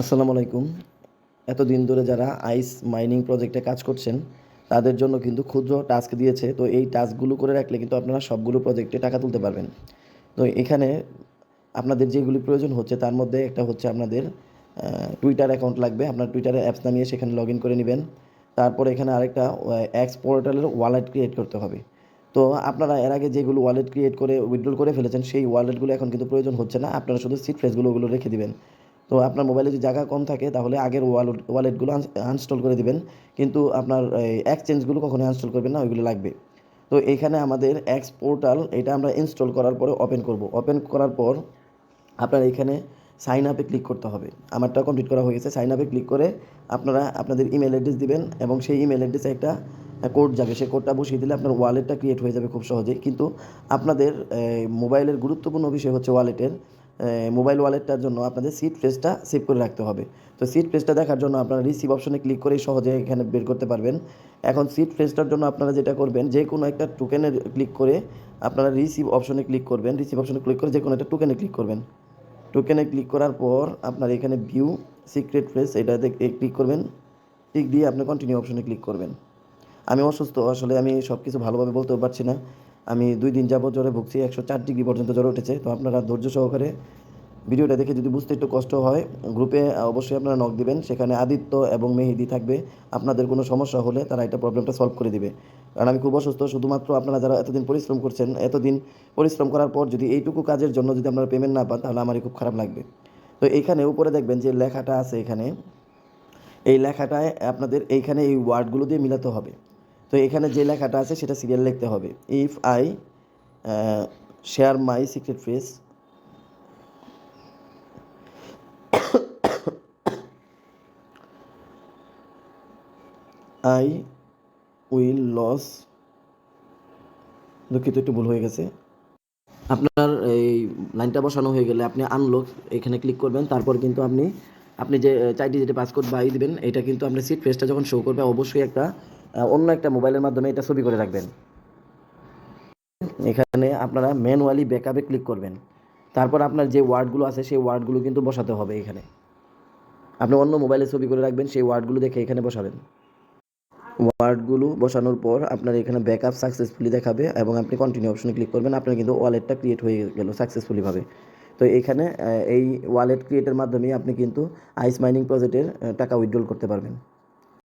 আসসালামু আলাইকুম। এতদিন ধরে যারা আইস মাইনিং প্রজেক্টে কাজ করছেন, তাদের জন্য কিন্তু ক্ষুদ্র টাস্ক দিয়েছে। তো এই টাস্কগুলো করে রাখলে কিন্তু আপনারা সবগুলো প্রজেক্টে টাকা তুলতে পারবেন। তো এখানে আপনাদের যেগুলি প্রয়োজন হচ্ছে তার মধ্যে একটা হচ্ছে আপনাদের টুইটার অ্যাকাউন্ট লাগবে। আপনার টুইটারে অ্যাপস নামিয়ে সেখানে লগ ইন করে নেবেন। তারপরে এখানে আরেকটা এক্স পোর্টালের ওয়ালেট ক্রিয়েট করতে হবে। তো আপনারা এর আগে যেগুলো ওয়ালেট ক্রিয়েট করে উইথড্রল করে ফেলেছেন সেই ওয়ালেটগুলো এখন কিন্তু প্রয়োজন হচ্ছে না। আপনারা শুধু সিড ফ্রেজগুলো ওগুলো রেখে দিবেন। তো আপনার মোবাইলে যদি জায়গা কম থাকে তাহলে আগের ওয়ালেটগুলো আনইনস্টল করে দিবেন। কিন্তু আপনার এই এক্সচেঞ্জগুলো কখনোই আনইনস্টল করবেন না, ওইগুলো লাগবে। তো এইখানে আমাদের এক্স পোর্টাল এটা আমরা ইনস্টল করার পরে ওপেন করব। ওপেন করার পর আপনার এখানে সাইন আপে ক্লিক করতে হবে। আমারটা কমপ্লিট করা হয়ে গেছে। সাইন আপে ক্লিক করে আপনারা আপনাদের ইমেল অ্যাড্রেস দিবেন এবং সেই ইমেল অ্যাড্রেসে একটা কোড যাবে। সেই কোডটা বসিয়ে দিলে আপনার ওয়ালেটটা ক্রিয়েট হয়ে যাবে খুব সহজেই। কিন্তু আপনাদের মোবাইলের গুরুত্বপূর্ণ বিষয় হচ্ছে ওয়ালেটের মোবাইল ওয়ালেটটার জন্য আপনাদের সিড ফ্রেজটা সেভ করে রাখতে হবে। তো সিড ফ্রেজটা দেখার জন্য আপনারা রিসিভ অপশনে ক্লিক করেই সহজে এখানে বের করতে পারবেন। এখন সিড ফ্রেজটার জন্য আপনারা যেটা করবেন, যে কোনো একটা টোকেনে ক্লিক করে আপনারা রিসিভ অপশনে ক্লিক করবেন। রিসিভ অপশনে ক্লিক করে যে কোনো একটা টোকেনে ক্লিক করবেন। টোকেনে ক্লিক করার পর আপনার এখানে ভিউ সিক্রেট ফ্রেজ এটাতে ক্লিক করবেন। টিক দিয়ে আপনি কন্টিনিউ অপশনে ক্লিক করবেন। আমি অসুস্থ, আসলে আমি সব কিছু ভালোভাবে বলতেও পারছি না। আমি 2 দিন যাবত জ্বরে ভুগছি, 104 ডিগ্রি পর্যন্ত জ্বর উঠেছে। তো আপনারা ধৈর্য সহকারে ভিডিওটা দেখে যদি বুঝতে একটু কষ্ট হয়, গ্রুপে অবশ্যই আপনারা নক দিবেন। সেখানে আদিত্য এবং মেহেদি থাকবে। আপনাদের কোনো সমস্যা হলে তারা এটা প্রবলেমটা সলভ করে দিবে। কারণ আমি খুব অসুস্থ। শুধুমাত্র আপনারা যারা এতদিন পরিশ্রম করছেন, এতদিন পরিশ্রম করার পর যদি এইটুকু কাজের জন্য যদি আপনারা পেমেন্ট না পান, তাহলে আমারই খুব খারাপ লাগবে। তো এইখানে উপরে দেখবেন যে লেখাটা আছে এখানে, এই লেখাটায় আপনাদের এইখানে এই ওয়ার্ডগুলো দিয়ে মিলাতে হবে। তো এখানে যে লেখাটা আছে সেটা সিরিয়াল লিখতে হবে। If I share my secret phrase, I will loss, দুঃখিত একটু ভুল হয়ে গেছে। আপনার এই লাইনটা বসানো হয়ে গেলে আপনি আনলক এখানে ক্লিক করবেন। তারপর কিন্তু আপনি আপনি যে 4 ডিজিটের পাসকোড বাই দিবেন, এটা কিন্তু আপনার সিট ফেসটা যখন শো করবে অবশ্যই একটা অন্য একটা মোবাইলের মাধ্যমে এটা ছবি করে রাখবেন। এখানে আপনারা ম্যানুয়ালি ব্যাকআপে ক্লিক করবেন। তারপর আপনার যে ওয়ার্ডগুলো আছে সেই ওয়ার্ডগুলো কিন্তু বসাতে হবে এখানে। আপনি অন্য মোবাইলে ছবি করে রাখবেন, সেই ওয়ার্ডগুলো দেখে এখানে বসাবেন। ওয়ার্ডগুলো বসানোর পর আপনার এখানে ব্যাকআপ সাকসেসফুলি দেখাবে এবং আপনি কন্টিনিউ অপশনে ক্লিক করবেন। আপনার কিন্তু ওয়ালেটটা ক্রিয়েট হয়ে গেল সাকসেসফুলিভাবে। তো এখানে এই ওয়ালেট ক্রিয়েটের মাধ্যমেই আপনি কিন্তু আইস মাইনিং প্রজেক্টের টাকা উইথড্রল করতে পারবেন।